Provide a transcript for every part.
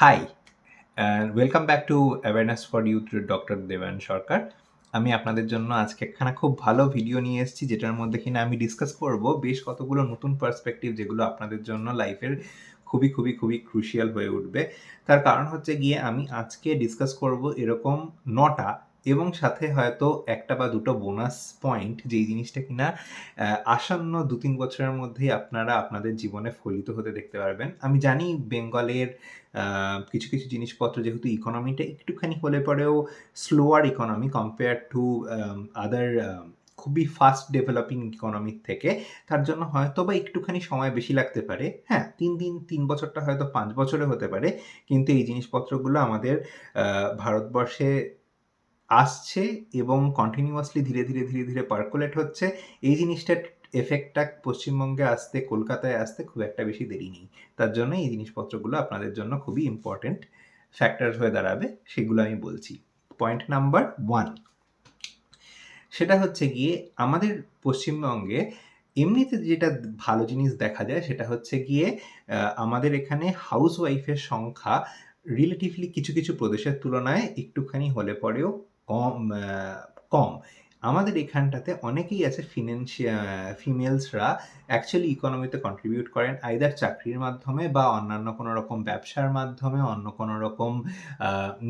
High and welcome back to awareness for youth with doctor Debayan Sarkar. আমি আপনাদের জন্য আজকে একখানা খুব ভালো ভিডিও নিয়ে এসেছি, যেটার মধ্যে কিনা আমি ডিসকাস করব বেশ কতগুলো নতুন পার্সপেক্টিভ, যেগুলো আপনাদের জন্য লাইফের খুবই খুবই খুবই ক্রুশিয়াল হয়ে উঠবে। তার কারণ হচ্ছে গিয়ে আমি আজকে ডিসকাস করব এরকম 9টা, এবং সাথে হয়তো একটা বা দুটো বোনাস পয়েন্ট, যেই জিনিসটা কিনা আসন্ন 2-3 বছরের মধ্যেই আপনারা আপনাদের জীবনে ফলিত হতে দেখতে পারবেন। আমি জানি বেঙ্গলের কিছু কিছু জিনিসপত্র, যেহেতু ইকোনমিটা একটুখানি হলে পরেও slower economy compare to other খুবই ফাস্ট ডেভেলপিং ইকোনমির থেকে, তার জন্য হয়তো বা একটুখানি সময় বেশি লাগতে পারে। হ্যাঁ, 3 বছরটা হয়তো 5 বছরে হতে পারে, কিন্তু এই জিনিসপত্রগুলো আমাদের ভারতবর্ষে আসছে এবং কন্টিনিউয়াসলি ধীরে ধীরে ধীরে ধীরে পার্কুলেট হচ্ছে। এই জিনিসটার এফেক্টটা পশ্চিমবঙ্গে আসতে, কলকাতায় আসতে খুব একটা বেশি দেরি নেই। তার জন্য এই জিনিসপত্রগুলো আপনাদের জন্য খুবই ইম্পর্টেন্ট ফ্যাক্টর হয়ে দাঁড়াবে, সেগুলো আমি বলছি। পয়েন্ট নাম্বার 1, সেটা হচ্ছে গিয়ে আমাদের পশ্চিমবঙ্গে এমনিতে যেটা ভালো জিনিস দেখা যায়, সেটা হচ্ছে গিয়ে আমাদের এখানে হাউস ওয়াইফের সংখ্যা রিলেটিভলি কিছু কিছু প্রদেশের তুলনায় একটুখানি হলে পরেও কম। আমাদের এখানটাতে অনেকেই আছে ফিমেলসরা অ্যাকচুয়ালি ইকোনমিতে কন্ট্রিবিউট করেন, আইদার চাকরির মাধ্যমে বা অন্যান্য কোনো রকম ব্যবসার মাধ্যমে, অন্য কোনো রকম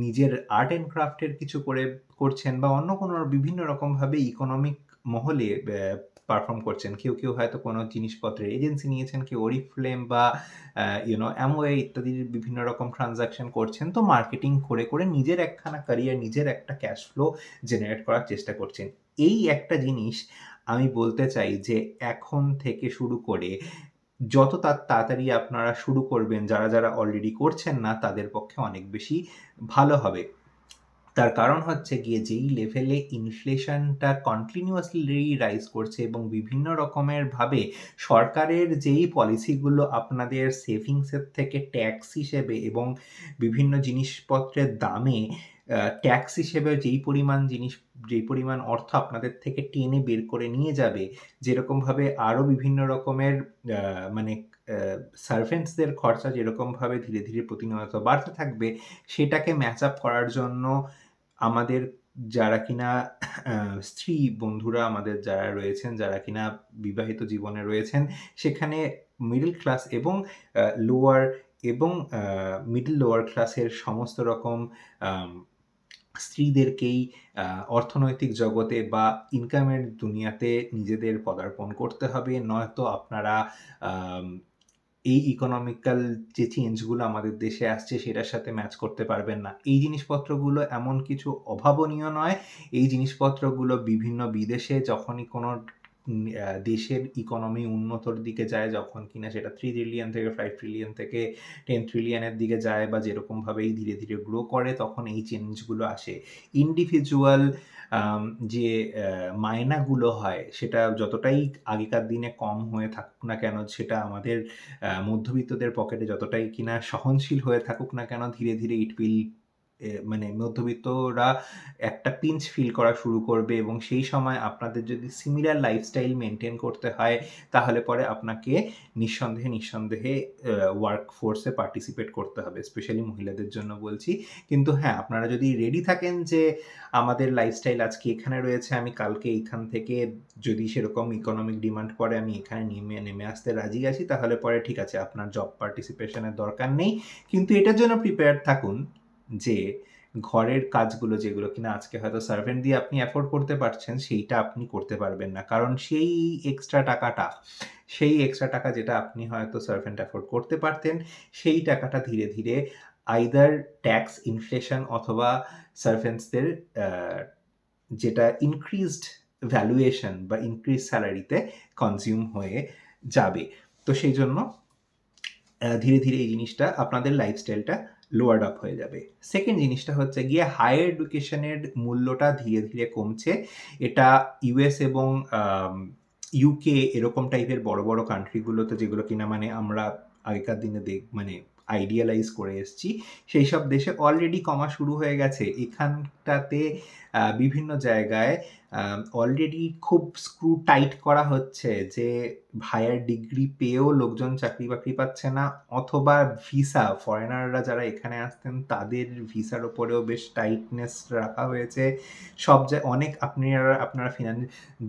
নিজের আর্ট অ্যান্ড ক্রাফটের কিছু করছেন, বা অন্য কোনো বিভিন্ন রকমভাবে ইকোনমিক মহলে পারফর্ম করছেন। কেউ কেউ হয়তো কোনো জিনিসপত্রের এজেন্সি নিয়েছেন, কেউ ওরিফ্লেম বা অ্যামওয়ে ইত্যাদির বিভিন্ন রকম ট্রানজাকশন করছেন। তো মার্কেটিং করে করে নিজের একখানা ক্যারিয়ার, নিজের একটা ক্যাশ ফ্লো জেনারেট করার চেষ্টা করছেন। এই একটা জিনিস আমি বলতে চাই যে এখন থেকে শুরু করে যত তাড়াতাড়ি আপনারা শুরু করবেন, যারা যারা অলরেডি করছেন না, তাদের পক্ষে অনেক বেশি ভালো হবে। তার কারণ হচ্ছে গিয়ে যেই লেভেলে ইনফ্লেশনটা কন্টিনিউয়াসলি রাইজ করছে, এবং বিভিন্ন রকমের ভাবে সরকারের যেই পলিসিগুলো আপনাদের সেভিংসের থেকে ট্যাক্স হিসেবে এবং বিভিন্ন জিনিসপত্রের দামে ট্যাক্স হিসেবে যেই পরিমাণ অর্থ আপনাদের থেকে টেনে বের করে নিয়ে যাবে, যেরকমভাবে আরও বিভিন্ন রকমের মানে সার্ভেন্টসদের খরচা যেরকমভাবে ধীরে ধীরে প্রতিনিয়ত বাড়তে থাকবে, সেটাকে ম্যাচ আপ করার জন্য আমাদের যারা কিনা স্ত্রী বন্ধুরা আমাদের যারা রয়েছেন, যারা কিনা বিবাহিত জীবনে রয়েছেন, সেখানে মিডল ক্লাস এবং লোয়ার এবং মিডল লোয়ার ক্লাসের সমস্ত রকম আম স্ত্রীদেরকেই অর্থনৈতিক জগতে বা ইনকামের দুনিয়াতে নিজেদের পদার্পণ করতে হবে। নয়তো আপনারা আম এই ইকোনমিক্যাল যে চেঞ্জগুলো আমাদের দেশে আসছে, সেটার সাথে ম্যাচ করতে পারবেন না। এই জিনিসপত্রগুলো এমন কিছু অভাবনীয় নয়। এই জিনিসপত্রগুলো বিভিন্ন বিদেশে যখনই কোনো দেশের ইকোনমি উন্নতর দিকে যায়, যখন কিনা সেটা 3 ট্রিলিয়ন থেকে 5 ট্রিলিয়ন থেকে 10 ট্রিলিয়নের দিকে যায়, বা যেরকমভাবেই ধীরে ধীরে গ্রো করে, তখন এই চেঞ্জগুলো আসে। ইন্ডিভিজুয়াল আম যে মায়নাগুলো হয়, সেটা যতটাই আগেকার দিনে কম হয়ে থাকুক না কেন, সেটা আমাদের মধ্যবিত্তদের পকেটে যতটাই কিনা সহনশীল হয়ে থাকুক না কেন, ধীরে ধীরে ইট উইল মানে মধ্যবিত্তরা একটা পিঞ্চ ফিল করা শুরু করবে, এবং সেই সময় আপনাদের যদি সিমিলার লাইফস্টাইল মেনটেন করতে হয়, তাহলে পরে আপনাকে নিঃসন্দেহে ওয়ার্ক ফোর্সে পার্টিসিপেট করতে হবে, স্পেশালি মহিলাদের জন্য বলছি। কিন্তু হ্যাঁ, আপনারা যদি রেডি থাকেন যে আমাদের লাইফস্টাইল আজকে এখানে রয়েছে, আমি কালকে এইখান থেকে যদি সেরকম ইকোনমিক ডিমান্ড পড়ে আমি এখানে নেমে আসতে রাজি আছি, তাহলে পরে ঠিক আছে, আপনার জব পার্টিসিপেশনের দরকার নেই। কিন্তু এটার জন্য প্রিপেয়ার থাকুন যে ঘরের কাজগুলো, যেগুলো কিনা আজকে হয়তো সার্ভেন্ট দিয়ে আপনি অ্যাফোর্ড করতে পারছেন, সেইটা আপনি করতে পারবেন না। কারণ সেই এক্সট্রা টাকা যেটা আপনি হয়তো সার্ভেন্ট অ্যাফোর্ড করতে পারতেন, সেই টাকাটা ধীরে ধীরে আইদার ট্যাক্স, ইনফ্লেশন, অথবা সার্ভেন্টসদের যেটা ইনক্রিজড ভ্যালুয়েশন বা ইনক্রিজ স্যালারিতে কনজিউম হয়ে যাবে। তো সেই জন্য ধীরে ধীরে এই জিনিসটা আপনাদের লাইফস্টাইলটা লোয়ার্ড আপ হয়ে যাবে। সেকেন্ড জিনিসটা হচ্ছে গিয়ে হায়ার এডুকেশনের মূল্যটা ধীরে ধীরে কমছে। এটা ইউএস এবং ইউকে এরকম টাইপের বড় বড় কান্ট্রিগুলোতে, যেগুলো কিনা মানে আমরা আগেকার দিনে মানে আইডিয়ালাইজ করে এসেছি, সেই সব দেশে অলরেডি কমা শুরু হয়ে গেছে। এখানটাতে বিভিন্ন জায়গায় অলরেডি খুব স্ক্রু টাইট করা হচ্ছে যে হায়ার ডিগ্রি পেয়েও লোকজন চাকরি বাকরি পাচ্ছে না, অথবা ভিসা, ফরেনাররা যারা এখানে আসতেন তাদের ভিসার ওপরেও বেশ টাইটনেস রাখা হয়েছে। অনেক আপনারা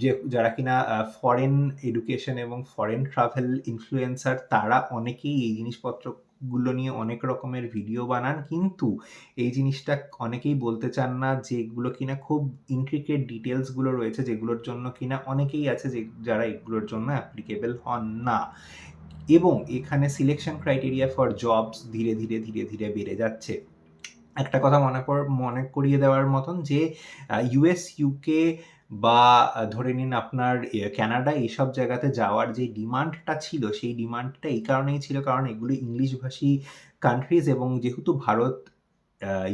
যে যারা কিনা ফরেন এডুকেশন এবং ফরেন ট্রাভেল ইনফ্লুয়েন্সার, তারা অনেকেই এই জিনিসপত্রগুলো নিয়ে অনেক রকমের ভিডিও বানান, কিন্তু এই জিনিসটা অনেকেই বলতে চান না যেগুলো কিনা খুব ইন্ট্রিকেট ডিটেলসগুলো রয়েছে, যেগুলোর জন্য কিনা অনেকেই আছে যারা এগুলোর জন্য অ্যাপ্লিকেবল হন না। এবং এখানে সিলেকশন ক্রাইটেরিয়া ফর জবস ধীরে ধীরে ধীরে ধীরে বেড়ে যাচ্ছে। একটা কথা মনে করিয়ে দেওয়ার মতন যে ইউএস, ইউকে বা ধরে নিন আপনার কানাডা, এইসব জায়গাতে যাওয়ার যে ডিমান্ডটা ছিল, সেই ডিমান্ডটা এই কারণেই ছিল কারণ এগুলো ইংলিশভাষী কান্ট্রিজ, এবং যেহেতু ভারত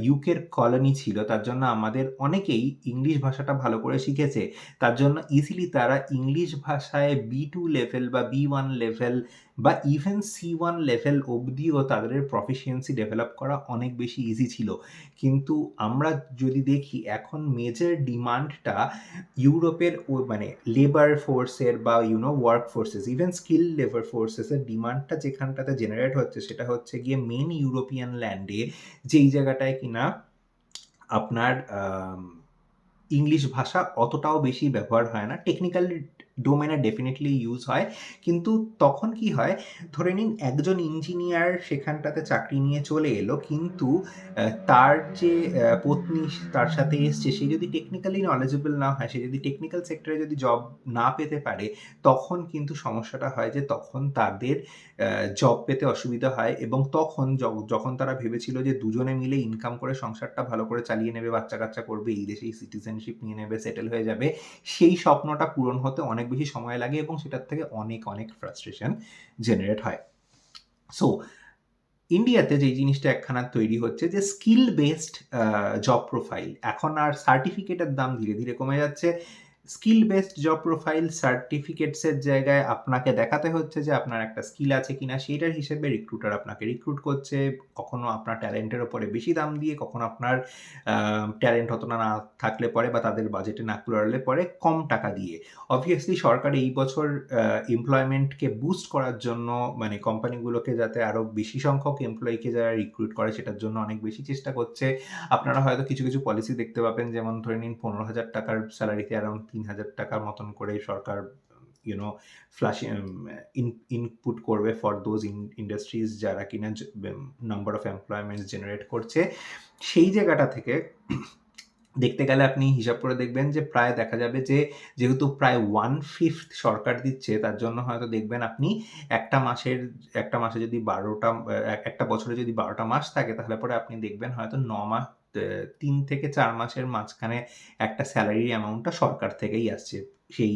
ইউকের কলোনি ছিল, তার জন্য আমাদের অনেকেই ইংলিশ ভাষাটা ভালো করে শিখেছে। তার জন্য ইজিলি তারা ইংলিশ ভাষায় B2 লেভেল বা B1 লেভেল বা ইভেন C1 লেভেল অবধিও তাদের প্রফিসিয়েন্সি ডেভেলপ করা অনেক বেশি ইজি ছিল। কিন্তু আমরা যদি দেখি এখন মেজর ডিমান্ডটা ইউরোপের মানে লেবার ফোর্সের বা work forces, even skill labour ফোর্সেসের ডিমান্ডটা যেখানটাতে জেনারেট হচ্ছে সেটা হচ্ছে গিয়ে মেন ইউরোপিয়ান ল্যান্ডে, যেই জায়গাটায় কিনা আপনার ইংলিশ ভাষা অতটাও বেশি ব্যবহার হয় না। টেকনিক্যাল ডোমেনে ডেফিনেটলি ইউজ হয়, কিন্তু তখন কি হয়, ধরে নিন একজন ইঞ্জিনিয়ার সেখানটাতে চাকরি নিয়ে চলে এলো, কিন্তু তার যে পত্নী তার সাথে এসছে, সে যদি টেকনিক্যালি নলেজেবল না হয়, সে যদি টেকনিক্যাল সেক্টরে যদি জব না পেতে পারে, তখন কিন্তু সমস্যাটা হয় যে তখন তাদের জব পেতে অসুবিধা হয়। এবং তখন যখন তারা ভেবেছিল যে দুজনে মিলে ইনকাম করে সংসারটা ভালো করে চালিয়ে নেবে, বাচ্চা কাচ্চা করবে, এই দেশেই সিটিজেনশিপ নিয়ে নেবে, সেটেল হয়ে যাবে, সেই স্বপ্নটা পূরণ হতে অনেক বেশি সময় লাগে এবং সেটার থেকে অনেক অনেক ফ্রাস্ট্রেশন জেনারেট হয়। সো ইন্ডিয়াতে যে জিনিসটা একখানা তৈরি হচ্ছে যে স্কিল বেসড জব প্রোফাইল, এখন আর সার্টিফিকেটের দাম ধীরে ধীরে কমে যাচ্ছে। স্কিল বেসড জব প্রোফাইল সার্টিফিকেটসের জায়গায় আপনাকে দেখাতে হচ্ছে যে আপনার একটা স্কিল আছে কিনা, সেইটার হিসেবে রিক্রুটার আপনাকে রিক্রুট করছে, কখনো আপনার ট্যালেন্টের ওপরে বেশি দাম দিয়ে, কখনো আপনার ট্যালেন্ট হতো না থাকলে পরে বা তাদের বাজেটে না কুলালে পরে কম টাকা দিয়ে। অবভিয়াসলি সরকার এই বছর এমপ্লয়মেন্টকে বুস্ট করার জন্য, মানে কোম্পানিগুলোকে যাতে আরও বেশি সংখ্যক এমপ্লয়িকে যারা রিক্রুট করে সেটার জন্য অনেক বেশি চেষ্টা করছে। আপনারা হয়তো কিছু কিছু পলিসি দেখতে পাবেন, যেমন ধরে নিন 15,000 টাকার স্যালারিতে অ্যারাউন্ড 3,000 টাকার মতন করে সরকার ফ্ল্যাশ ইনপুট করবে ফর দোজ ইন্ডাস্ট্রিজ যারা কিনা নাম্বার অফ এমপ্লয়মেন্টস জেনারেট করছে। সেই জায়গাটা থেকে দেখতে গেলে আপনি হিসাব করে দেখবেন যে প্রায় দেখা যাবে যে যেহেতু প্রায় 1/5 সরকার দিচ্ছে, তার জন্য হয়তো দেখবেন আপনি একটা মাসে যদি 12টা, একটা বছরে যদি 12টা মাস থাকে, তাহলে পরে আপনি দেখবেন হয়তো 9 মাস, 3 থেকে 4 মাসের মাঝখানে একটা স্যালারি অ্যামাউন্টটা সরকার থেকেই আসছে সেই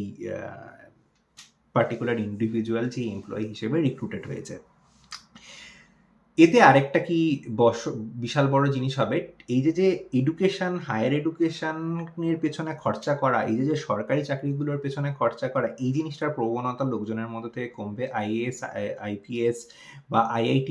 পার্টিকুলার ইন্ডিভিজুয়াল যে এমপ্লয়ি হিসেবে রিক্রুটেড হয়েছে। এতে আরেকটা কি বিশাল বড় জিনিস হবে, এই যে এডুকেশন, হায়ার এডুকেশনের পেছনে খরচা করা, এই যে সরকারি চাকরিগুলোর পেছনে খরচা করা, এই জিনিসটার প্রবণতা লোকজনের মধ্যে থেকে কমবে। IAS, IPS বা IIT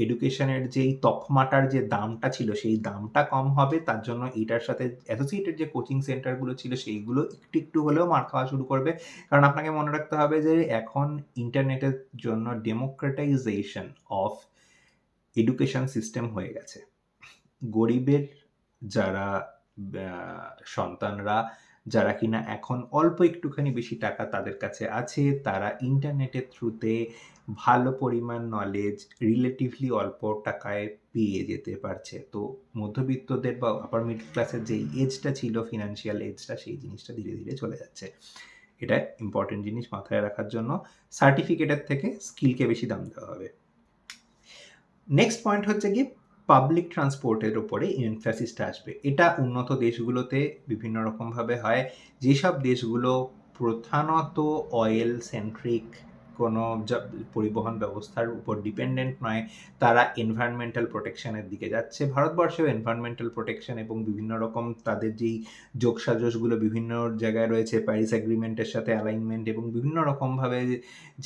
এডুকেশনের যেই তকমাটার যে দামটা ছিল, সেই দামটা কম হবে। তার জন্য এটার সাথে অ্যাসোসিয়েটেড যে কোচিং সেন্টারগুলো ছিল, সেইগুলো একটু একটু হলেও মার খাওয়া শুরু করবে। কারণ আপনাকে মনে রাখতে হবে যে এখন ইন্টারনেটের জন্য ডেমোক্রেটাইজেশন অফ এডুকেশন সিস্টেম হয়ে গেছে। গরিবের যারা সন্তানরা, যারা কিনা এখন অল্প একটুখানি বেশি টাকা তাদের কাছে আছে, তারা ইন্টারনেটের থ্রুতে ভালো পরিমাণ নলেজ রিলেটিভলি অল্প টাকায় পেয়ে যেতে পারছে। তো মধ্যবিত্তদের বা আপার মিডল ক্লাসের যে এজটা ছিল, ফিনান্সিয়াল এজটা, সেই জিনিসটা ধীরে ধীরে চলে যাচ্ছে। এটা ইম্পর্টেন্ট জিনিস মাথায় রাখার জন্য। সার্টিফিকেটের থেকে স্কিলকে বেশি দাম দেওয়া হবে। নেক্সট পয়েন্ট হচ্ছে গিয়ে পাবলিক ট্রান্সপোর্টের ওপরে এমফাসিসটা আসবে। এটা উন্নত দেশগুলোতে বিভিন্ন রকমভাবে হয়। যেসব দেশগুলো প্রধানত অয়েল সেন্ট্রিক কোনো পরিবহন ব্যবস্থার উপর ডিপেন্ডেন্ট নয়, তারা এনভায়রনমেন্টাল প্রোটেকশনের দিকে যাচ্ছে। ভারতবর্ষেও এনভায়রনমেন্টাল প্রোটেকশন এবং বিভিন্ন রকম তাদের যেই যোগসাজশগুলো বিভিন্ন জায়গায় রয়েছে, প্যারিস এগ্রিমেন্টের সাথে অ্যালাইনমেন্ট এবং বিভিন্ন রকমভাবে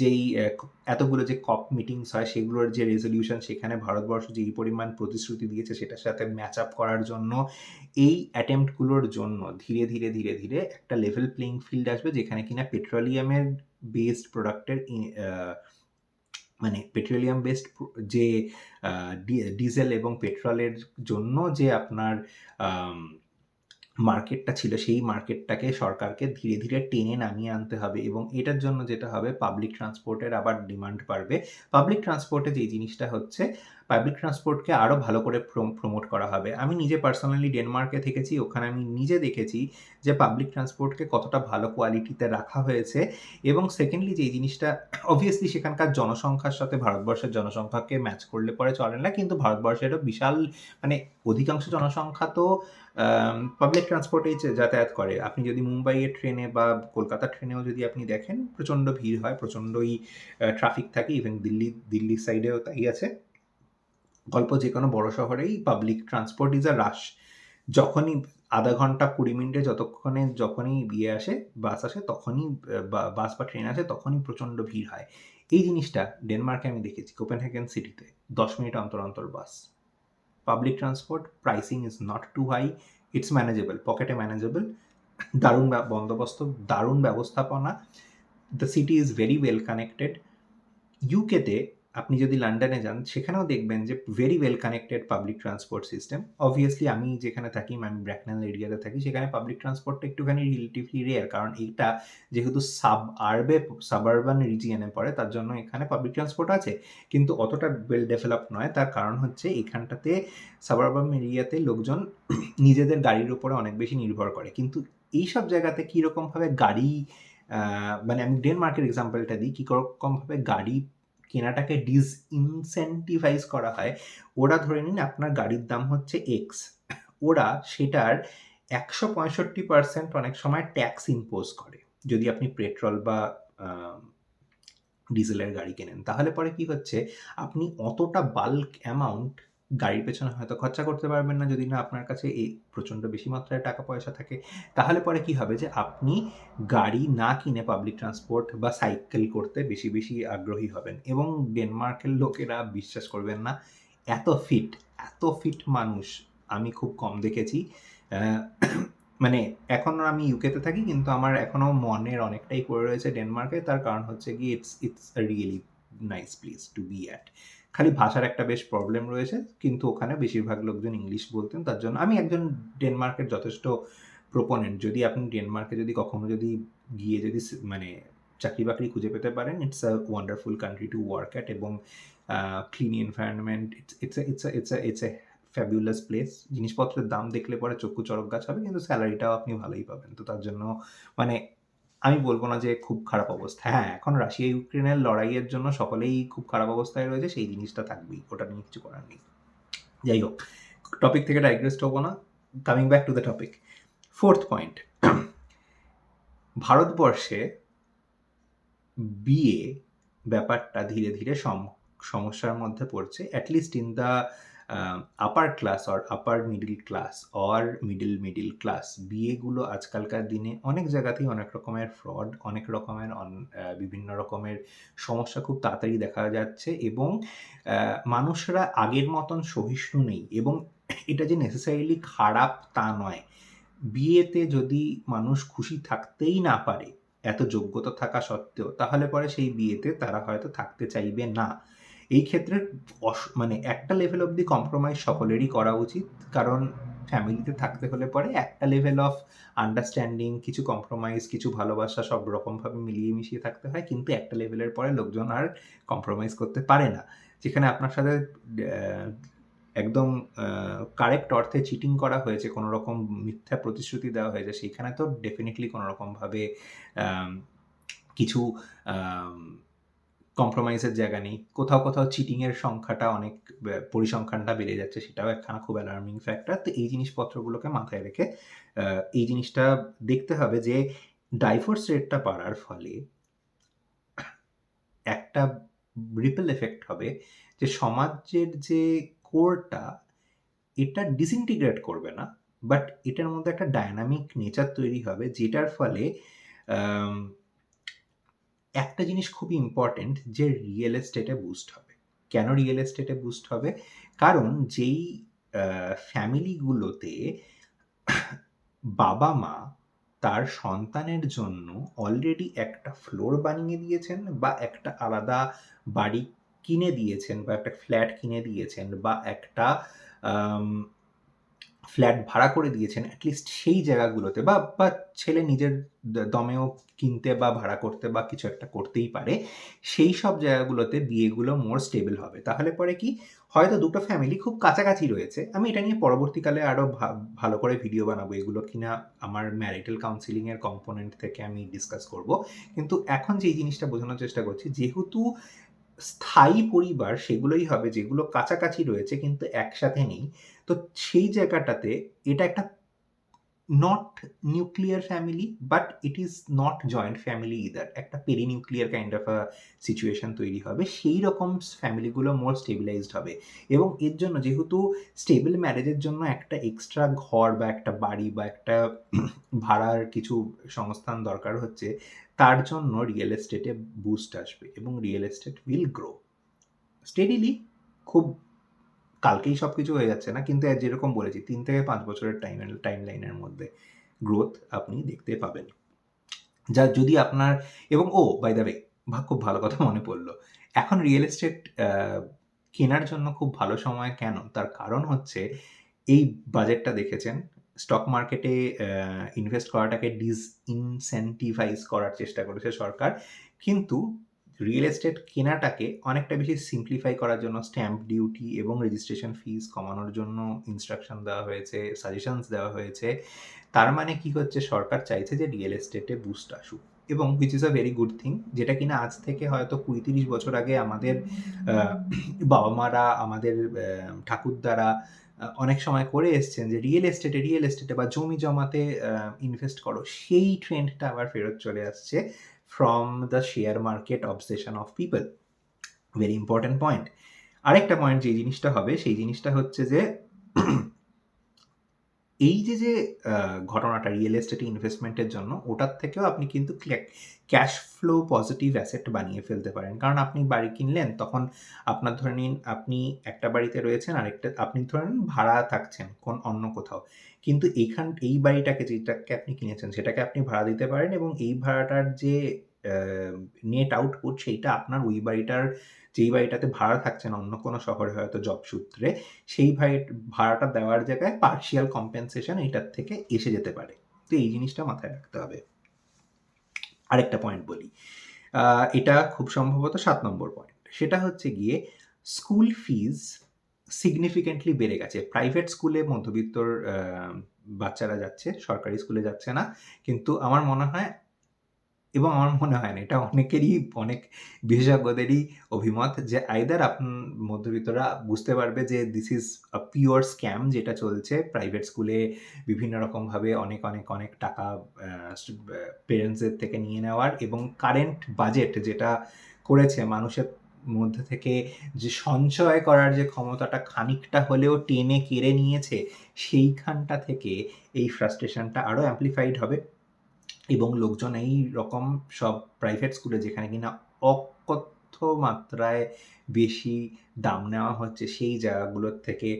যেই এতগুলো যে কপ মিটিংস হয় সেগুলোর যে রেজলিউশন, সেখানে ভারতবর্ষ যেই পরিমাণ প্রতিশ্রুতি দিয়েছে সেটার সাথে ম্যাচ আপ করার জন্য এই অ্যাটেম্পটগুলোর জন্য ধীরে ধীরে ধীরে ধীরে একটা লেভেল প্লেইং ফিল্ড আসবে, যেখানে কিনা পেট্রোলিয়ামের বেসড প্রোডাক্টের মানে পেট্রোলিয়াম বেসড যে ডিজেল এবং পেট্রোলের জন্য যে আপনার মার্কেটটা ছিল, সেই মার্কেটটাকে সরকারকে ধীরে ধীরে টেনে নামিয়ে আনতে হবে। এবং এটার জন্য যেটা হবে, পাবলিক ট্রান্সপোর্টের আবার ডিমান্ড বাড়বে। পাবলিক ট্রান্সপোর্টে যেই জিনিসটা হচ্ছে, পাবলিক ট্রান্সপোর্টকে আরও ভালো করে প্রমোট করা হবে। আমি নিজে পার্সোনালি ডেনমার্কে থেকেছি, ওখানে আমি নিজে দেখেছি যে পাবলিক ট্রান্সপোর্টকে কতটা ভালো কোয়ালিটিতে রাখা হয়েছে। এবং সেকেন্ডলি যেই জিনিসটা, অবভিয়াসলি সেখানকার জনসংখ্যার সাথে ভারতবর্ষের জনসংখ্যাকে ম্যাচ করলে পরে চলে না, কিন্তু ভারতবর্ষেরও বিশাল মানে অধিকাংশ জনসংখ্যা তো পাবলিক ট্রান্সপোর্টেই যাতায়াত করে। আপনি যদি মুম্বাইয়ের ট্রেনে বা কলকাতার ট্রেনেও যদি আপনি দেখেন, প্রচণ্ড ভিড় হয়, প্রচণ্ডই ট্রাফিক থাকে। ইভেন দিল্লির সাইডেও তাই আছে। গল্প যে কোনো বড় শহরেই পাবলিক ট্রান্সপোর্ট ইজ আ রাশ। যখনই আধা ঘন্টা 20 মিনিটে যখনই আসে, বাস আসে, তখনই বাস বা ট্রেন আসে, তখনই প্রচণ্ড ভিড় হয়। এই জিনিসটা ডেনমার্কে আমি দেখেছি, কোপেনহেগেন সিটিতে 10 মিনিট অন্তর অন্তর bus. Public transport pricing is not too high, it's manageable, পকেটে ম্যানেজেবল, দারুণ বন্দোবস্ত, দারুণ ব্যবস্থাপনা। The city is very well connected. ইউকেতে আপনি যদি লন্ডনে যান, সেখানেও দেখবেন যে very well connected public transport system. Obviously আমি যেখানে থাকি, আমি ব্র্যাকনেল এরিয়াতে থাকি, সেখানে পাবলিক ট্রান্সপোর্টটা একটুখানি রিলেটিভলি রেয়ার, কারণ এইটা যেহেতু সাবারবান রিজিয়নে পড়ে, তার জন্য এখানে পাবলিক ট্রান্সপোর্ট আছে, কিন্তু অতটা ওয়েল ডেভেলপ নয়। তার কারণ হচ্ছে এখানটাতে সাবারবান এরিয়াতে লোকজন নিজেদের গাড়ির উপরে অনেক বেশি নির্ভর করে। কিন্তু এইসব জায়গাতে কীরকমভাবে গাড়ি, মানে আমি ডেনমার্কের এক্সাম্পলটা দিই, কীরকমভাবে গাড়ি কেনাটাকে ডিসইনসেন্টিভাইজ করা হয়। ওরা ধরে নিন আপনার গাড়ির দাম হচ্ছে এক্স, ওরা সেটার 165% অনেক সময় ট্যাক্স ইম্পোজ করে যদি আপনি পেট্রোল বা ডিজেলের গাড়ি কেনেন। তাহলে পরে কি হচ্ছে, আপনি অতটা বাল্ক অ্যামাউন্ট গাড়ির পেছনে হয়তো খরচা করতে পারবেন না, যদি না আপনার কাছে এই প্রচণ্ড বেশি মাত্রায় টাকা পয়সা থাকে। তাহলে পরে কি হবে যে আপনি গাড়ি না কিনে পাবলিক ট্রান্সপোর্ট বা সাইকেল করতে বেশি বেশি আগ্রহী হবেন। এবং ডেনমার্কের লোকেরা বিশ্বাস করবেন না, এত ফিট মানুষ আমি খুব কম দেখেছি। মানে এখনও আমি ইউকেতে থাকি, কিন্তু আমার এখনও মনের অনেকটাই পড়ে রয়েছে ডেনমার্কে। তার কারণ হচ্ছে কি, it's a really nice place to be at. খালি ভাষার একটা বেশ প্রবলেম রয়েছে, কিন্তু ওখানে বেশিরভাগ লোকজন ইংলিশ বলতেন, তার জন্য আমি একজন ডেনমার্কের যথেষ্ট প্রোপোনেন্ট। যদি আপনি ডেনমার্কে কখনো গিয়ে মানে চাকরি বাকরি খুঁজে পেতে পারেন, it's a wonderful country to work at. এবং clean environment, it's a fabulous place. জিনিসপত্রের দাম দেখলে পরে চক্ষু চড়ক গাছ হবে, কিন্তু স্যালারিটাও আপনি ভালোই পাবেন। তো তার জন্য মানে আমি বলবো না যে খুব খারাপ অবস্থা। হ্যাঁ, এখন রাশিয়া ইউক্রেনের লড়াইয়ের জন্য সকলেই খুব খারাপ অবস্থায় রয়েছে, সেই জিনিসটা থাকবেই, ওটা নিয়ে কিছু করার নেই। যাই হোক, টপিক থেকে ডাইগ্রেস্ট হবো না, coming back to the topic. 4th point, ভারতবর্ষে বিয়ে ব্যাপারটা ধীরে ধীরে সমস্যার মধ্যে পড়ছে, at least in the upper class or upper middle class or middle class. বিয়েগুলো আজকালকার দিনে অনেক জায়গাতেই অনেক রকমের ফ্রড, অনেক রকমের বিভিন্ন রকমের সমস্যা খুব তাড়াতাড়ি দেখা যাচ্ছে। এবং মানুষরা আগের মতন সহিষ্ণু নেই। এবং এটা যে নেসেসারিলি খারাপ তা নয়। বিয়েতে যদি মানুষ খুশি থাকতেই না পারে এত যোগ্যতা থাকা সত্ত্বেও, তাহলে পরে সেই বিয়েতে তারা হয়তো থাকতে চাইবে না। এই ক্ষেত্রে মানে একটা লেভেল অবধি কম্প্রোমাইজ সকলেরই করা উচিত, কারণ ফ্যামিলিতে থাকতে হলে পরে একটা লেভেল অফ আন্ডারস্ট্যান্ডিং, কিছু কম্প্রোমাইজ, কিছু ভালোবাসা, সব রকমভাবে মিলিয়ে মিশিয়ে থাকতে হয়। কিন্তু একটা লেভেলের পরে লোকজন আর কম্প্রোমাইজ করতে পারে না। যেখানে আপনার সাথে একদম কারেক্ট অর্থে চিটিং করা হয়েছে, কোনো রকম মিথ্যা প্রতিশ্রুতি দেওয়া হয়েছে, সেখানে তো ডেফিনেটলি কোনো রকমভাবে কিছু কম্প্রোমাইজের জায়গা নেই। কোথাও কোথাও চিটিংয়ের সংখ্যাটা অনেক, পরিসংখ্যানটা বেড়ে যাচ্ছে, সেটাও একখানা খুব অ্যালার্মিং ফ্যাক্টর। তো এই জিনিসপত্রগুলোকে মাথায় রেখে এই জিনিসটা দেখতে হবে যে ডাইভোর্স রেটটা বাড়ার ফলে একটা রিপল এফেক্ট হবে যে সমাজের যে কোরটা এটা ডিসইন্টিগ্রেট করবে না, বাট এটার মধ্যে একটা ডায়নামিক নেচার তৈরি হবে যেটার ফলে আম একটা জিনিস খুবই ইম্পর্টেন্ট যে রিয়েল এস্টেটে বুস্ট হবে। কেন রিয়েল এস্টেটে বুস্ট হবে? কারণ যেই ফ্যামিলিগুলোতে বাবা-মা তার সন্তানের জন্য অলরেডি একটা ফ্লোর বানিয়ে দিয়েছেন বা একটা আলাদা বাড়ি কিনে দিয়েছেন বা একটা ফ্ল্যাট কিনে দিয়েছেন বা একটা আম ফ্ল্যাট ভাড়া করে দিয়েছেন অ্যাটলিস্ট সেই জায়গাগুলোতে বা ছেলে নিজের দমেও কিনতে বা ভাড়া করতে বা কিছু একটা করতেই পারে। সেই সব জায়গাগুলোতে বিয়েগুলো মোর স্টেবল হবে। তাহলে পরে কি হয়তো দুটো ফ্যামিলি খুব কাছাকাছি রয়েছে। আমি এটা নিয়ে পরবর্তীকালে আরো ভালো করে ভিডিও বানাবো। এগুলো কিনা আমার ম্যারিটাল কাউন্সেলিং এর কম্পোনেন্ট থেকে আমি ডিসকাস করব। কিন্তু এখন যেই জিনিসটা বোঝানোর চেষ্টা করছি, যেহেতু স্থায়ী পরিবার সেগুলোই হবে যেগুলো কাছাকাছি রয়েছে কিন্তু একসাথে নেই। তো সেই জায়গাটাতে এটা একটা not nuclear family but it is not joint family either. একটা পেরিনিউক্লিয়ার কাইন্ড অফ আ সিচুয়েশন তৈরি হবে। সেই রকম ফ্যামিলিগুলো মোর স্টেবিলাইজড হবে এবং এর জন্য যেহেতু স্টেবল ম্যারেজের জন্য একটা এক্সট্রা ঘর বা একটা বাড়ি বা একটা ভাড়ার কিছু সংস্থান দরকার হচ্ছে, তার জন্য রিয়েল এস্টেটে বুস্ট আসবে এবং real estate will grow steadily. খুব কালকেই সব কিছু হয়ে যাচ্ছে না, কিন্তু যেরকম বলেছি 3 থেকে 5 বছরের টাইম লাইনের মধ্যে গ্রোথ আপনি দেখতে পাবেন। যা যদি আপনার এবং বাই দ্য ওয়ে, খুব ভালো কথা মনে পড়লো। এখন রিয়েল এস্টেট কেনার জন্য খুব ভালো সময় কেন? তার কারণ হচ্ছে এই বাজেটটা দেখেছেন, স্টক মার্কেটে ইনভেস্ট করাটাকে ডিসইনসেন্টিভাইজ করার চেষ্টা করেছে সরকার। কিন্তু রিয়েল এস্টেট কেনাটাকে অনেকটা বেশি সিম্পলিফাই করার জন্য স্ট্যাম্প ডিউটি এবং রেজিস্ট্রেশন ফিস কমানোর জন্য ইনস্ট্রাকশন দেওয়া হয়েছে, সাজেশনস দেওয়া হয়েছে। তার মানে কি হচ্ছে, সরকার চাইছে যে রিয়েল এস্টেটে বুস্ট আসুক এবং which is a very good thing, যেটা কিনা আজ থেকে হয়তো ২০-৩০ বছর আগে আমাদের বাবা-মারা, আমাদের ঠাকুরদারা অনেক সময় করে এসছেন যে রিয়েল এস্টেটে বা জমি জমাতে ইনভেস্ট করো। সেই ট্রেন্ডটা আবার ফেরত চলে আসছে from the share market obsession of people. Very important point. আরেকটা পয়েন্ট যে জিনিসটা হবে সেই জিনিসটা হচ্ছে যে এই যে ঘটনাটা রিয়েল এস্টেটে ইনভেস্টমেন্টের জন্য, ওটার থেকেও আপনি কিন্তু ক্যাশ ফ্লো পজিটিভ অ্যাসেট বানিয়ে ফেলতে পারেন। কারণ আপনি বাড়ি কিনলেন, তখন আপনার ধরে নিন আপনি একটা বাড়িতে রয়েছেন, আরেকটা আপনি ধরে নিন ভাড়া থাকছেন অন্য কোথাও। কিন্তু এই বাড়িটাকে যেটাকে আপনি কিনেছেন সেটাকে আপনি ভাড়া দিতে পারেন এবং এই ভাড়াটার যে নেট আউটপুট সেইটা আপনার ওই বাড়িটার, যেই বাড়িটাতে ভাড়া থাকছেন অন্য কোনো শহরে হয়তো জব সূত্রে, সেই ভাড়াটা দেওয়ার জায়গায় পার্শিয়াল কম্পেনসেশন এটার থেকে এসে যেতে পারে। তো এই জিনিসটা মাথায় রাখতে হবে। আরেকটা পয়েন্ট বলি, এটা খুব সম্ভবত ৭ নম্বর পয়েন্ট। সেটা হচ্ছে গিয়ে স্কুল ফিজ সিগনিফিকেন্টলি বেড়ে গেছে। প্রাইভেট স্কুলে মধ্যবিত্তর বাচ্চারা যাচ্ছে, সরকারি স্কুলে যাচ্ছে না। কিন্তু আমার মনে হয় না, এটা অনেকেরই, অনেক বিশেষজ্ঞদেরই অভিমত যে আইদার মধ্যবিত্তরা বুঝতে পারবে যে this is a pure scam যেটা চলছে প্রাইভেট স্কুলে বিভিন্ন রকমভাবে অনেক টাকা পেরেন্টসদের থেকে নিয়ে নেওয়ার, এবং কারেন্ট বাজেট যেটা করেছে মানুষের মধ্যে থেকে যে সঞ্চয় করার যে ক্ষমতাটা খানিকটা হলেও টেনে কেড়ে নিয়েছে, সেইখানটা থেকে এই ফ্রাস্ট্রেশনটা আরও অ্যাম্প্লিফাইড হবে এবং লোকজন এই রকম সব প্রাইভেট স্কুলে যেখানে কিনা অকথ্য মাত্রায় বেশি দাম নেওয়া হচ্ছে সেই জায়গাগুলোর থেকে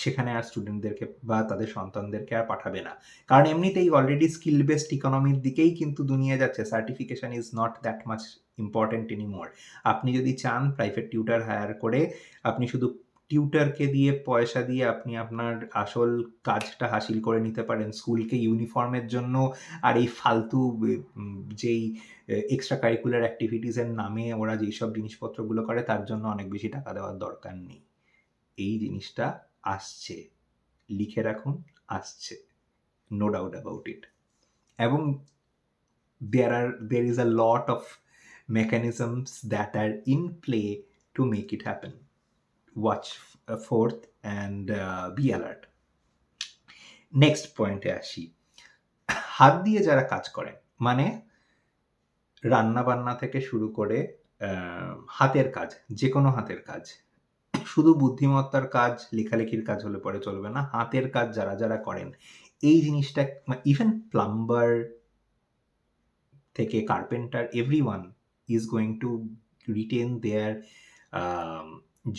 সেখানে আর স্টুডেন্টদেরকে বা তাদের সন্তানদেরকে আর পাঠাবে না। কারণ এমনিতেই অলরেডি স্কিল বেসড ইকোনমির দিকেই কিন্তু দুনিয়া যাচ্ছে। Certification is not that much important anymore. আপনি যদি চান প্রাইভেট টিউটর হায়ার করে আপনি শুধু টিউটরকে দিয়ে পয়সা দিয়ে আপনি আপনার আসল কাজটা হাসিল করে নিতে পারেন। স্কুলকে ইউনিফর্মের জন্য আর এই ফালতু যেই এক্সট্রা কারিকুলার অ্যাক্টিভিটিসের নামে ওরা যেইসব জিনিসপত্রগুলো করে তার জন্য অনেক বেশি টাকা দেওয়ার দরকার নেই। এই জিনিসটা আসছে, লিখে রাখুন, আসছে, নো ডাউট অ্যাবাউট ইট। এবং there is a lot of mechanisms that are in play to make it happen. Watch forth and be alert. Next পয়েন্টে আসি। হাত দিয়ে যারা কাজ করেন, মানে রান্না বান্না থেকে শুরু করে হাতের কাজ, যেকোনো হাতের কাজ। শুধু বুদ্ধিমত্তার কাজ, লেখালেখির কাজ হলে পরে চলবে না। হাতের কাজ যারা করেন, এই জিনিসটা ইভেন প্লাম্বার থেকে carpenter, everyone is going to retain their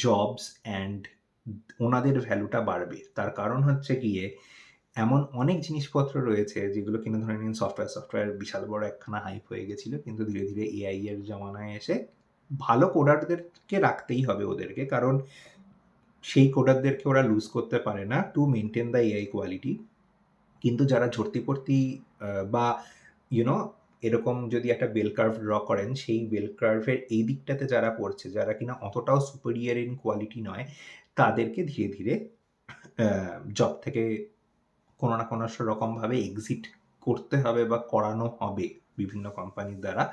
jobs and ওনাদের ভ্যালুটা বাড়বে। তার কারণ হচ্ছে গিয়ে এমন অনেক জিনিসপত্র রয়েছে যেগুলো কিনা ধরে নিন সফটওয়্যার বিশাল বড় একখানা হাইপ হয়ে গেছিল, কিন্তু ধীরে ধীরে এআই এর জমানায় এসে ভালো কোডারদেরকে রাখতেই হবে ওদেরকে, কারণ সেই কোডারদেরকে ওরা লুজ করতে পারে না to maintain the AI quality. কিন্তু যারা ঝর্তি-পর্তি বা ইউনো এরকম যদি একটা বেল কার্ভ ড্র করেন, সেই বেল কার্ভের এই দিকটাতে যারা পড়ছে, যারা কিনা অতটাও সুপিরিয়র ইন কোয়ালিটি নয়, তাদেরকে ধীরে ধীরে জব থেকে কোনো না কোনো রকমভাবে এক্সিট করতে হবে বা করানো হবে বিভিন্ন কোম্পানির দ্বারা।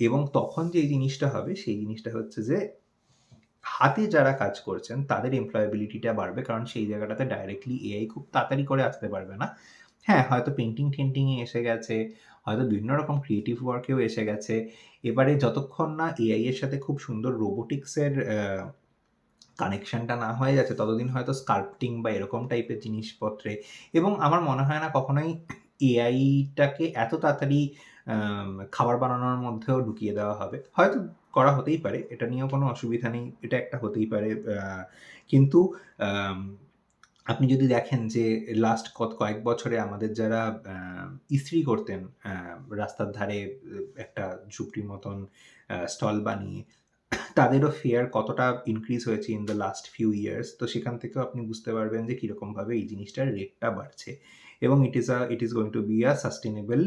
এবং তখন যে জিনিসটা হবে, সেই জিনিসটা হচ্ছে যে হাতে যারা কাজ করছেন তাদের এমপ্লয়াবিলিটিটা বাড়বে, কারণ সেই জায়গাটাতে ডাইরেক্টলি এআই খুব তাড়াতাড়ি করে আসতে পারবে না। হ্যাঁ, হয়তো পেন্টিংয়ে এসে গেছে, হয়তো বিভিন্ন রকম ক্রিয়েটিভ ওয়ার্কেও এসে গেছে। এবারে যতক্ষণ না এআই এর সাথে খুব সুন্দর রোবোটিক্সের কানেকশনটা না হয়ে যাচ্ছে, ততদিন হয়তো স্কাল্পটিং বা এরকম টাইপের জিনিসপত্রে, এবং আমার মনে হয় না কখনোই এআইটাকে এত তাড়াতাড়ি খাবার বানানোর মধ্যেও ঢুকিয়ে দেওয়া হবে। হয়তো করা হতেই পারে, এটা নিয়েও কোনো অসুবিধা নেই, এটা একটা হতেই পারে। কিন্তু আপনি যদি দেখেন যে লাস্ট কয়েক বছরে আমাদের যারা ইস্ত্রি করতেন রাস্তার ধারে একটা ঝুপড়ির মতন স্টল বানিয়ে, তাদেরও ফেয়ার কতটা ইনক্রিজ হয়েছে in the last few years. তো সেখান থেকেও আপনি বুঝতে পারবেন যে কীরকমভাবে এই জিনিসটার রেটটা বাড়ছে, এবং it is going to be a sustainable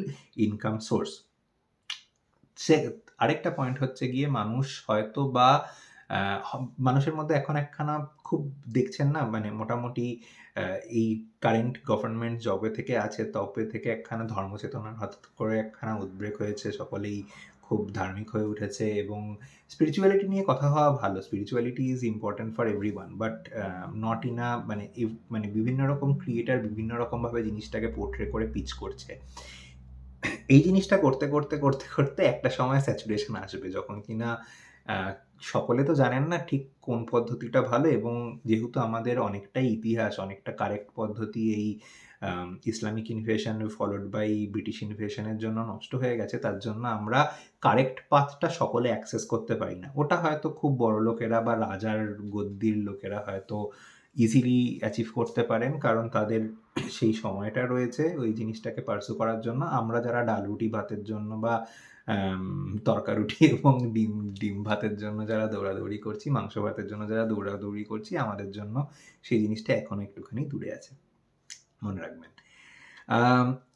income source. সে আরেকটা পয়েন্ট হচ্ছে গিয়ে মানুষ হয়তো বা মানুষের মধ্যে এখন একখানা খুব দেখছেন না, মানে মোটামুটি এই কারেন্ট গভর্নমেন্ট জবে থেকে আছে, তবে থেকে একখানা ধর্মচেতনার হঠাৎ করে একখানা উদ্রেক হয়েছে, সকলেই খুব ধার্মিক হয়ে উঠেছে, এবং স্পিরিচুয়ালিটি নিয়ে কথা হওয়া ভালো। Spirituality is important for everyone, but not in a মানে বিভিন্ন রকম ক্রিয়েটার বিভিন্ন রকমভাবে জিনিসটাকে পোর্ট্রে করে পিচ করছে। এই জিনিসটা করতে একটা সময় স্যাচুরেশন আসবে, যখন কিনা সকলে তো জানেন না ঠিক কোন পদ্ধতিটা ভালো, এবং যেহেতু আমাদের অনেকটাই ইতিহাস, অনেকটা কারেক্ট পদ্ধতি এই Islamic invasion followed by British ইনভেশনের জন্য নষ্ট হয়ে গেছে, তার জন্য আমরা কারেক্ট পাথটা সকলে অ্যাক্সেস করতে পারি না। ওটা হয়তো খুব বড় লোকেরা বা রাজার গদ্দির লোকেরা হয়তো ইজিলি অ্যাচিভ করতে পারেন, কারণ তাদের সেই সময়টা রয়েছে ওই জিনিসটাকে পার্সু করার জন্য। আমরা যারা ডাল রুটি ভাতের জন্য বা তরকা রুটি এবং ডিম ভাতের জন্য যারা দৌড়াদৌড়ি করছি, মাংস ভাতের জন্য যারা দৌড়াদৌড়ি করছি, আমাদের জন্য সেই জিনিসটা এখনো একটুখানি দূরে আছে, মনে রাখবেন।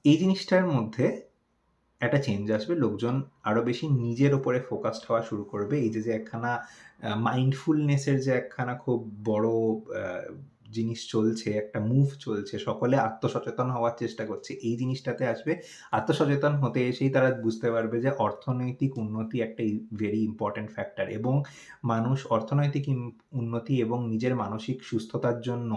এই জিনিসটার মধ্যে একটা চেঞ্জ আসবে, লোকজন আরও বেশি নিজের ওপরে ফোকাসড হওয়া শুরু করবে। এই যে একখানা মাইন্ডফুলনেসের যে একখানা খুব বড় জিনিস চলছে, একটা মুভ চলছে, সকলে আত্মসচেতন হওয়ার চেষ্টা করছে, এই জিনিসটাতে আসবে। আত্মসচেতন হতে এসেই তারা বুঝতে পারবে যে অর্থনৈতিক উন্নতি একটা ভেরি ইম্পর্ট্যান্ট ফ্যাক্টর, এবং মানুষ অর্থনৈতিক উন্নতি এবং নিজের মানসিক সুস্থতার জন্য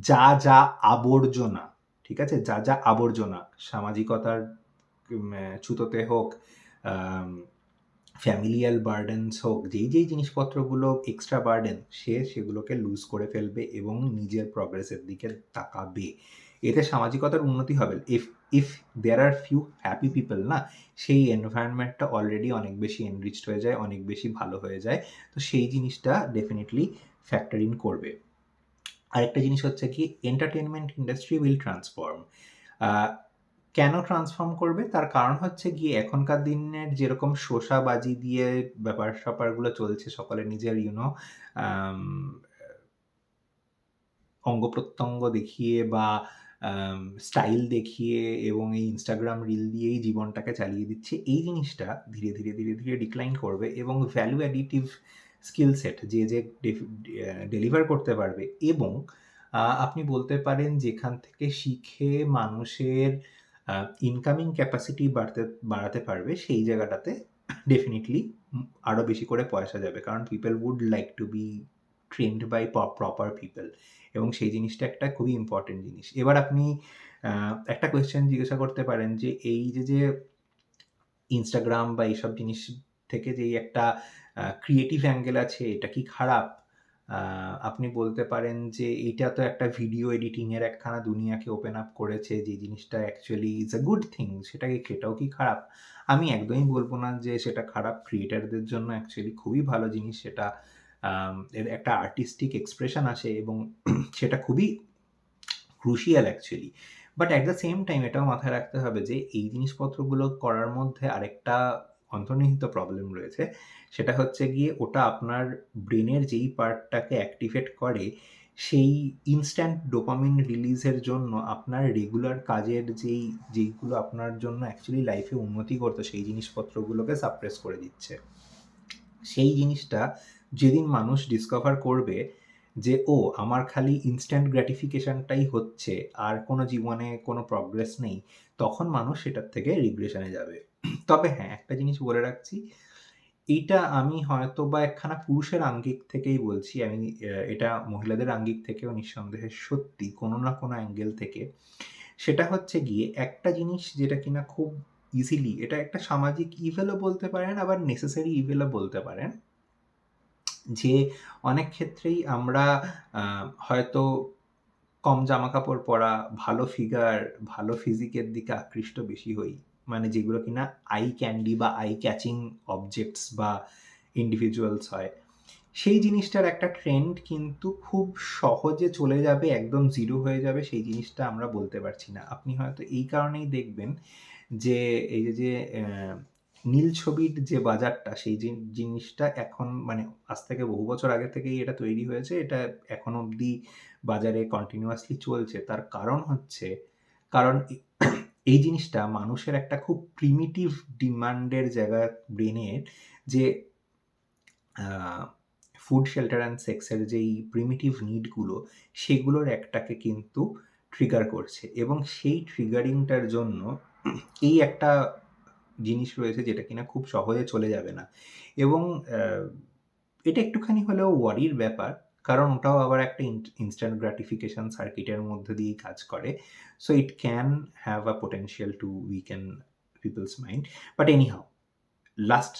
যা আবর্জনা, ঠিক আছে, যা আবর্জনা সামাজিকতার ছুতোতে হোক, ফ্যামিলিয়াল বার্ডেন্স হোক, যেই জিনিসপত্রগুলো এক্সট্রা বার্ডেন, সেগুলোকে লুজ করে ফেলবে এবং নিজের প্রগ্রেসের দিকে তাকাবে। এতে সামাজিকতার উন্নতি হবে। If there are few happy people না, সেই এনভায়রনমেন্টটা অলরেডি অনেক বেশি এনরিচড হয়ে যায়, অনেক বেশি ভালো হয়ে যায়। তো সেই জিনিসটা ডেফিনেটলি ফ্যাক্টর ইন করবে। আরেকটা জিনিস হচ্ছে কি, এন্টারটেনমেন্ট ইন্ডাস্ট্রি উইল ট্রান্সফর্ম। কেন ট্রান্সফর্ম করবে? তার কারণ হচ্ছে গিয়ে এখনকার দিনের যেরকম শোষাবাজি দিয়ে ব্যাপার-স্যাপারগুলো চলছে, সকলে নিজের অঙ্গ-প্রত্যঙ্গ দেখিয়ে বা স্টাইল দেখিয়ে এবং এই ইনস্টাগ্রাম রিল দিয়েই জীবনটাকে চালিয়ে দিচ্ছে। এই জিনিসটা ধীরে ধীরে ডিক্লাইন করবে, এবং ভ্যালু অ্যাডিটিভ স্কিল সেট যে ডেলিভার করতে পারবে, এবং আপনি বলতে পারেন যেখান থেকে শিখে মানুষের ইনকামিং ক্যাপাসিটি বাড়াতে পারবে, সেই জায়গাটাতে ডেফিনিটলি আরও বেশি করে পয়সা যাবে, কারণ people would like to be trained by proper people, এবং সেই জিনিসটা একটা খুবই ইম্পর্টেন্ট জিনিস। এবার আপনি একটা কোয়েশ্চেন জিজ্ঞাসা করতে পারেন যে এই যে ইনস্টাগ্রাম বা এইসব জিনিস থেকে যেই একটা ক্রিয়েটিভ অ্যাঙ্গেল আছে, এটা কি খারাপ? আপনি বলতে পারেন যে এইটা তো একটা ভিডিও এডিটিংয়ের একখানা দুনিয়াকে ওপেন আপ করেছে, যে জিনিসটা actually is a good thing, সেটাও কি খারাপ? আমি একদমই বলব না যে সেটা খারাপ। ক্রিয়েটরদের জন্য অ্যাকচুয়ালি খুবই ভালো জিনিস সেটা। এর একটা আর্টিস্টিক এক্সপ্রেশন আসে এবং সেটা খুবই crucial actually. But at the same time এটাও মাথায় রাখতে হবে যে এই জিনিসপত্রগুলো করার মধ্যে আরেকটা অন্তর্নিহিত প্রবলেম রয়েছে। সেটা হচ্ছে গিয়ে ওটা আপনার ব্রেনের যেই পার্টটাকে অ্যাক্টিভেট করে, সেই ইনস্ট্যান্ট ডোপামিন রিলিজের জন্য আপনার রেগুলার কাজের যেইগুলো আপনার জন্য অ্যাকচুয়ালি লাইফে উন্নতি করতো, সেই জিনিসপত্রগুলোকে সাপ্রেস করে দিচ্ছে। সেই জিনিসটা যেদিন মানুষ ডিসকভার করবে যে আমার খালি ইনস্ট্যান্ট গ্র্যাটিফিকেশনটাই হচ্ছে, আর কোনো জীবনে কোনো প্রগ্রেস নেই, তখন মানুষ সেটার থেকে রিগ্রেশনে যাবে। তবে হ্যাঁ, একটা জিনিস বলে রাখছি, এইটা আমি হয়তো বা একখানা পুরুষের আঙ্গিক থেকেই বলছি, আমি এটা মহিলাদের আঙ্গিক থেকেও নিঃসন্দেহে সত্যি কোনো না কোনো অ্যাঙ্গেল থেকে। সেটা হচ্ছে গিয়ে একটা জিনিস যেটা কিনা খুব ইজিলি, এটা একটা সামাজিক ইভেলও বলতে পারেন, আবার নেসেসারি ইভেলও বলতে পারেন, যে অনেক ক্ষেত্রেই আমরা হয়তো কম জামাকাপড় পরা, ভালো ফিগার, ভালো ফিজিকের দিকে আকৃষ্ট বেশি হই। মানে যেগুলো কিনা আই ক্যান্ডি বা আই ক্যাচিং অবজেক্টস বা ইন্ডিভিজুয়ালস হয়। সেই জিনিসটার একটা ট্রেন্ড কিন্তু খুব সহজে চলে যাবে, একদম জিরো হয়ে যাবে, সেই জিনিসটা আমরা বলতে পারছি না। আপনি হয়তো এই কারণেই দেখবেন যে এই যে নীল ছবির যে বাজারটা, সেই জিনিসটা এখন মানে আজ থেকে বহু বছর আগে থেকেই এটা তৈরি হয়েছে। এটা এখন অবধি বাজারে কন্টিনিউয়াসলি চলছে। তার কারণ হচ্ছে, কারণ এই জিনিসটা মানুষের একটা খুব প্রিমিটিভ ডিমান্ডের জায়গা ব্রেনের, যে ফুড, শেল্টার অ্যান্ড সেক্সের যেই প্রিমিটিভ নিডগুলো, সেগুলোর একটাকে কিন্তু ট্রিগার করছে, এবং সেই ট্রিগারিংটার জন্য এই একটা জিনিস রয়েছে যেটা কিনা খুব সহজে চলে যাবে না। এবং এটা একটুখানি হলেও ওয়ারির ব্যাপার, কারণ ওটাও আবার একটা ইনস্ট্যান্ট গ্র্যাটিফিকেশন সার্কিটের মধ্যে দিয়েই কাজ করে। So it can have a potential to weaken people's mind. But anyhow, last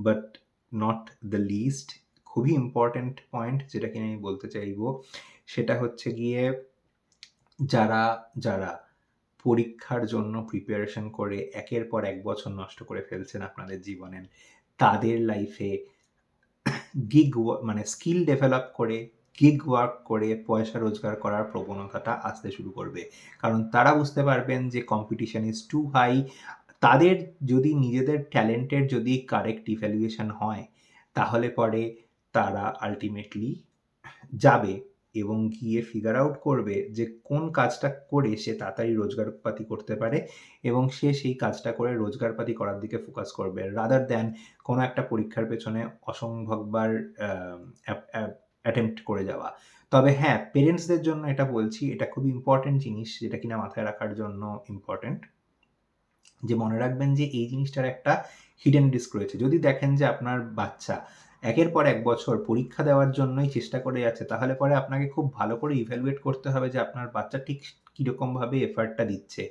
but not the least, খুবই ইম্পর্ট্যান্ট পয়েন্ট যেটা কিনা আমি বলতে চাইবো, সেটা হচ্ছে গিয়ে যারা যারা পরীক্ষার জন্য প্রিপারেশন করে একের পর এক বছর নষ্ট করে ফেলছেন আপনাদের জীবনের, তাদের লাইফে মানে স্কিল ডেভেলপ করে, গিগ ওয়ার্ক করে পয়সা রোজগার করার প্রবণতাটা আসতে শুরু করবে। কারণ তারা বুঝতে পারবেন যে কম্পিটিশন ইজ টু হাই। তাদের যদি নিজেদের ট্যালেন্টের যদি কারেক্ট ইভ্যালুয়েশন হয়, তাহলে পরে তারা আল্টিমেটলি যাবে এবং গিয়ে ফিগার আউট করবে যে কোন কাজটা করে সে তাড়াতাড়ি রোজগারপাতি করতে পারে, এবং সে সেই কাজটা করে রোজগারপাতি করার দিকে ফোকাস করবে, রাদার দ্যান কোনো একটা পরীক্ষার পেছনে অসম্ভববার অ্যাটেম্প্ট করে যাওয়া। তবে হ্যাঁ, পেরেন্টসদের জন্য এটা বলছি, এটা খুবই ইম্পর্টেন্ট জিনিস যেটা কিনা মাথায় রাখার জন্য ইম্পর্টেন্ট, যে মনে রাখবেন যে এই জিনিসটার একটা হিডেন রিস্ক রয়েছে। যদি দেখেন যে আপনার বাচ্চা একের পর এক বছর পরীক্ষা দেওয়ার জন্যই চেষ্টা করে যাচ্ছে, তাহলে পরে আপনাকে খুব ভালো করে ইভ্যালুয়েট করতে হবে যে আপনার বাচ্চা ঠিক কীরকমভাবে এফার্টটা দিচ্ছে।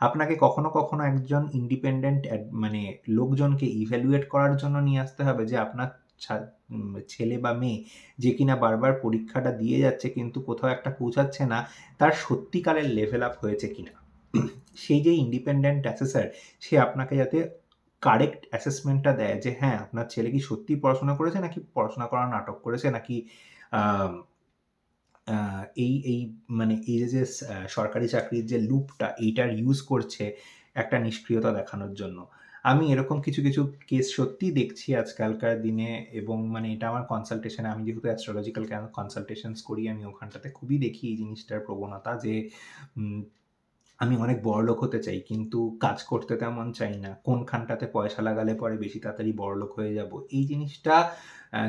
আপনাকে কখনো কখনো একজন ইন্ডিপেন্ডেন্ট মানে লোকজনকে ইভ্যালুয়েট করার জন্য নিয়ে আসতে হবে, যে আপনার ছেলে বা মেয়ে যে কিনা বারবার পরীক্ষাটা দিয়ে যাচ্ছে কিন্তু কোথাও একটা পৌঁছাচ্ছে না, তার সত্যিকারের লেভেল আপ হয়েছে কিনা। সেই যে ইন্ডিপেন্ডেন্ট অ্যাসেসর, সে আপনাকে যাতে কারেক্ট অ্যাসেসমেন্টটা দেয় যে হ্যাঁ, আপনার ছেলে কি সত্যিই পড়াশোনা করেছে, নাকি পড়াশোনা করার নাটক করেছে, নাকি আম এই মানে এই যে সরকারি চাকরির যে লুপটা, এইটার ইউজ করছে একটা নিষ্ক্রিয়তা দেখানোর জন্য। আমি এরকম কিছু কেস সত্যিই দেখছি আজকালকার দিনে, এবং মানে এটা আমার কনসালটেশনে, আমি যেহেতু অ্যাস্ট্রোলজিক্যাল কনসালটেশনস করি, আমি ওখানটাতে খুবই দেখি এই জিনিসটার প্রবণতা, যে আমি অনেক বড়লোক হতে চাই কিন্তু কাজ করতে তেমন চাই না। কোনখানটাতে পয়সা লাগালে পরে বেশি তাড়াতাড়ি বড়লোক হয়ে যাব। এই জিনিসটা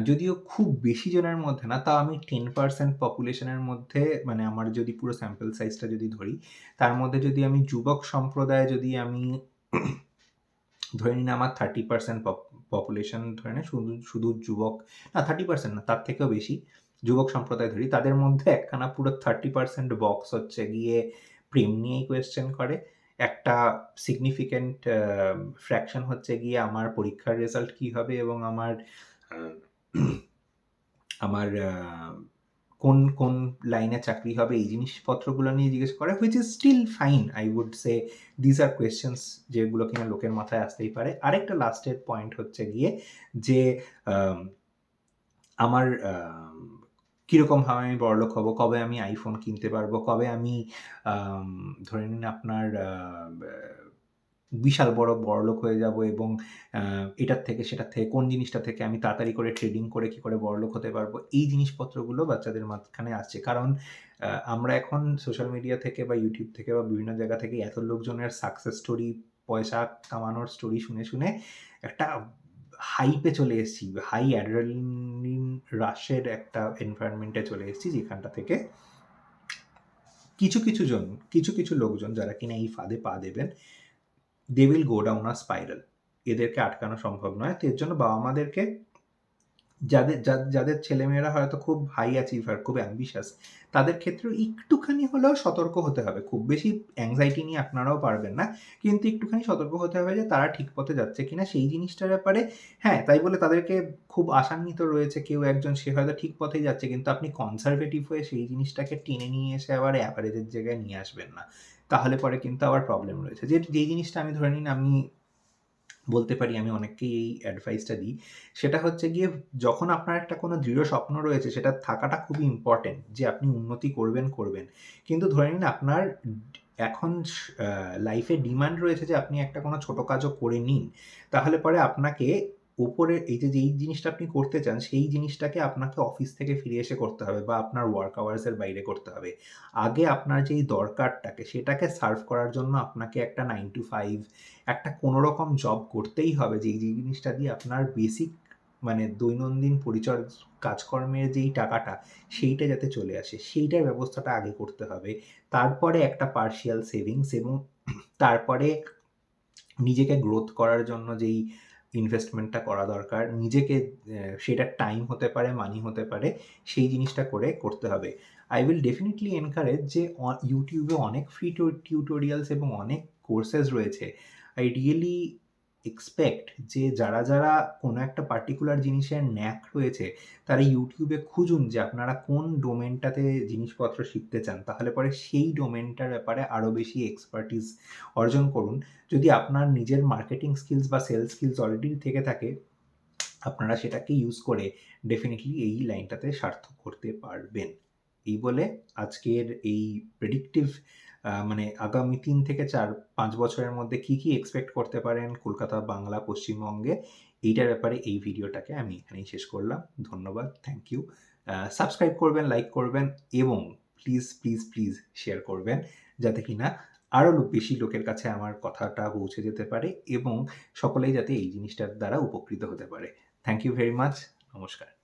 যদিও খুব বেশি জনের মধ্যে না, তাও আমি 10% পপুলেশনের মধ্যে, মানে আমার যদি পুরো স্যাম্পল সাইজটা যদি ধরি, তার মধ্যে যদি আমি যুবক সম্প্রদায়ে যদি আমি ধরে নিন আমার 30% পপুলেশন ধরে নিন, শুধু যুবক, না 30% না, তার থেকেও বেশি যুবক সম্প্রদায় ধরি, তাদের মধ্যে একখানা পুরো 30% বক্স হচ্ছে গিয়ে প্রেম নিয়েই কোয়েশ্চেন করে। একটা সিগনিফিক্যান্ট ফ্র্যাকশন হচ্ছে গিয়ে আমার পরীক্ষার রেজাল্ট কী হবে এবং আমার আহ, আমার কোন কোন লাইনে চাকরি হবে এই জিনিসপত্রগুলো নিয়ে জিজ্ঞেস করে, which is still fine. I would say these are questions যেগুলো কিনা লোকের মাথায় আসতেই পারে। আরেকটা লাস্টের পয়েন্ট হচ্ছে গিয়ে যে আমার কীরকমভাবে আমি বড়লোক হব, কবে আমি আইফোন কিনতে পারবো, কবে আমি ধরে নিন আপনার বিশাল বড়লোক হয়ে যাব, এবং এটার থেকে সেটার থেকে কোন জিনিসটা থেকে আমি তাড়াতাড়ি করে ট্রেডিং করে কী করে বড়লোক হতে পারবো, এই জিনিসপত্রগুলো বাচ্চাদের মাঝখানে আসছে। কারণ আমরা এখন সোশ্যাল মিডিয়া থেকে বা ইউটিউব থেকে বা বিভিন্ন জায়গা থেকে এত লোকজনের সাকসেস স্টোরি, পয়সা কামানোর স্টোরি শুনে শুনে একটা হাইপে চলে এসেছি, হাই অ্যাড্রেনালিন রাশের একটা এনভায়রনমেন্টে চলে এসেছি, যেখানটা থেকে কিছু কিছু লোকজন যারা কিনা এই ফাঁদে পা দেবেন, they will go down a spiral. এদেরকে আটকানো সম্ভব নয়। তো এর জন্য বাবা মাদেরকে, যাদের ছেলেমেয়েরা হয়তো খুব হাই অ্যাচিভার, খুব অ্যাম্বিশাস, তাদের ক্ষেত্রেও একটুখানি হলেও সতর্ক হতে হবে। খুব বেশি অ্যাংজাইটি নিয়ে আপনারাও পারবেন না, কিন্তু একটুখানি সতর্ক হতে হবে যে তারা ঠিক পথে যাচ্ছে কিনা সেই জিনিসটার ব্যাপারে। হ্যাঁ, তাই বলে তাদেরকে খুব আশান্বিত রয়েছে কেউ একজন, সে হয়তো ঠিক পথেই যাচ্ছে, কিন্তু আপনি কনজারভেটিভ হয়ে সেই জিনিসটাকে টেনে নিয়ে এসে আবার অ্যাভারেজের জায়গায় নিয়ে আসবেন না, তাহলে পরে কিন্তু আবার প্রবলেম রয়েছে। যেই জিনিসটা আমি ধরে নিন আমি বলতে পারি, আমি অনেককেই এই অ্যাডভাইসটা দিই, সেটা হচ্ছে গিয়ে যখন আপনার একটা কোনো দৃঢ় স্বপ্ন রয়েছে, সেটা থাকাটা খুবই ইম্পর্টেন্ট যে আপনি উন্নতি করবেন। কিন্তু ধরে নিন আপনার এখন লাইফে ডিমান্ড রয়েছে যে আপনি একটা কোনো ছোটো কাজও করে নিন, তাহলে পরে আপনাকে ওপরে যেই জিনিসটা আপনি করতে চান, সেই জিনিসটাকে আপনাকে অফিস থেকে ফিরে এসে করতে হবে বা আপনার ওয়ার্ক আওয়ার্সের বাইরে করতে হবে। আগে আপনার যেই দরকারটাকে, সেটাকে সার্ভ করার জন্য আপনাকে একটা 9 to 5 একটা কোনো রকম জব করতেই হবে, যেই জিনিসটা দিয়ে আপনার বেসিক মানে দৈনন্দিন কাজকর্মের যেই টাকাটা, সেইটা যাতে চলে আসে, সেইটার ব্যবস্থাটা আগে করতে হবে। তারপরে একটা পার্শিয়াল সেভিংস, এবং তারপরে নিজেকে গ্রোথ করার জন্য যেই ইনভেস্টমেন্টটা করা দরকার, নিজেকে সেটা টাইম হতে পারে, মানি হতে পারে, সেই জিনিসটা করতে হবে। আই উইল ডেফিনিটলি এনকারেজ যে ইউটিউবে অনেক ফ্রি টিউটোরিয়ালস এবং অনেক কোর্সেস রয়েছে। আই রিয়েলি এক্সপেক্ট যে যারা কোনো একটা পার্টিকুলার জিনিসের ন্যাক রয়েছে, তারা ইউটিউবে খুঁজুন যে আপনারা কোন ডোমেনটাতে জিনিসপত্র শিখতে চান, তাহলে পরে সেই ডোমেনটার ব্যাপারে আরও বেশি এক্সপার্টিস অর্জন করুন। যদি আপনার নিজের মার্কেটিং স্কিলস বা সেলস স্কিলস অলরেডি থেকে থাকে, আপনারা সেটাকে ইউজ করে ডেফিনেটলি এই লাইনটাতে সার্থক করতে পারবেন। এই বলে আজকের এই প্রেডিক্টিভ মানে আগামী 3 থেকে 4-5 বছরের মধ্যে কী এক্সপেক্ট করতে পারেন কলকাতা, বাংলা, পশ্চিমবঙ্গে, এইটার ব্যাপারে এই ভিডিওটাকে আমি এখানেই শেষ করলাম। ধন্যবাদ, থ্যাংক ইউ। সাবস্ক্রাইব করবেন, লাইক করবেন, এবং প্লিজ শেয়ার করবেন, যাতে কিনা আরও বেশি লোকের কাছে আমার কথাটা পৌঁছে যেতে পারে এবং সকলেই যাতে এই জিনিসটার দ্বারা উপকৃত হতে পারে। Thank you very much. নমস্কার।